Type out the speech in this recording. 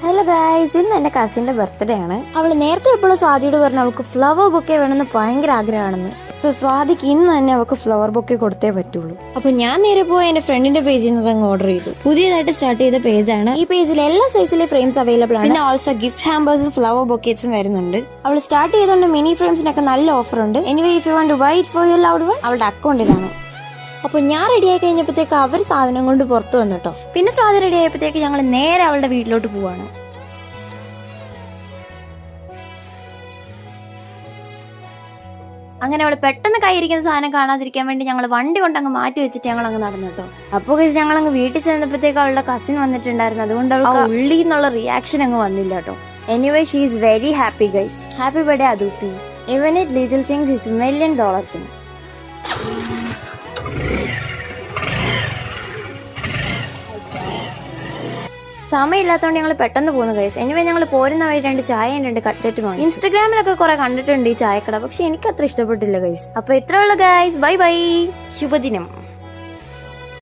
Hello guys, ഇന്ന് എന്റെ കസിന്റെ birthday ആണ്. അവള് നേരത്തെ എപ്പോഴും സ്വാതിയോട് പറഞ്ഞു അവൾക്ക് ഫ്ലവർ ബൊക്കെ വേണമെന്ന് ഭയങ്കര ആഗ്രഹമാണെന്ന്. സോ സ്വാതിക്ക് ഇന്ന് തന്നെ അവൾക്ക് ഫ്ലവർ ബൊക്കെ കൊടുത്തേ പറ്റുള്ളൂ. അപ്പൊ ഞാൻ നേരെ പോയി എന്റെ ഫ്രണ്ടിന്റെ പേജിൽ നിന്ന് അങ്ങ് ഓർഡർ ചെയ്തു. പുതിയതായിട്ട് സ്റ്റാർട്ട് ചെയ്ത പേജാണ്. ഈ പേജിൽ എല്ലാ സൈസിലെ ഫ്രെയിംസ് അവൈലബിൾ ആണ്. പിന്നെ ഓൾസോ ഗിഫ്റ്റ് ഹാമ്പേഴ്സും ഫ്ലവർ ബൊക്കേറ്റ്സും വരുന്നുണ്ട്. അവൾ സ്റ്റാർട്ട് ചെയ്തുകൊണ്ട് മിനി ഫ്രെയിംസിനൊക്കെ നല്ല ഓഫർ ഉണ്ട്. Anyway if you want to wait for your loved one, അവളുടെ അക്കൗണ്ടിലാണ്. അപ്പോൾ ഞാൻ റെഡി ആയി കഴിഞ്ഞപ്പോഴത്തേക്ക് അവർ സാധനം കൊണ്ട് പുറത്തു വന്നു കേട്ടോ. പിന്നെ സ്വാതി റെഡി ആയപ്പോഴത്തേക്ക് ഞങ്ങൾ നേരെ അവളുടെ വീട്ടിലോട്ട് പോവാണ്. അങ്ങനെ അവൾ പെട്ടെന്ന് കൈയിരിക്കുന്ന സാധനം കാണാതിരിക്കാൻ വേണ്ടി ഞങ്ങൾ വണ്ടി കൊണ്ട് അങ്ങ് മാറ്റി വെച്ചിട്ട് ഞങ്ങൾ അങ്ങ് നടന്നു കേട്ടോ. അപ്പോൾ ഞങ്ങൾ അങ്ങ് വീട്ടിൽ ചെന്നപ്പോഴത്തേക്ക് അവളുടെ കസിൻ വന്നിട്ടുണ്ടായിരുന്നു. അതുകൊണ്ട് അവൾ ഉള്ളി എന്നുള്ള റിയാക്ഷൻ അങ്ങ് വന്നില്ല കേട്ടോ. Anyway she is very happy guys. Happy birthday അദൂപ്പി. Even it little things is $1 million thing. സമയമില്ലാത്തതുകൊണ്ട് ഞങ്ങൾ പെട്ടെന്ന് പോകുന്നു ഗൈസ്. എനിവേ ഞങ്ങൾ പോരുന്ന വഴി 2 ചായയും 2 കട്ട്ലറ്റും വാങ്ങി. ഇൻസ്റ്റാഗ്രാമിലൊക്കെ കുറെ കണ്ടിട്ടുണ്ട് ഈ ചായക്കട, പക്ഷെ എനിക്ക് അത്ര ഇഷ്ടപ്പെട്ടില്ല ഗൈസ്. അപ്പൊ ഇത്രയുള്ള ഗൈസ്, ബൈ ബൈ, ശുഭദിനം.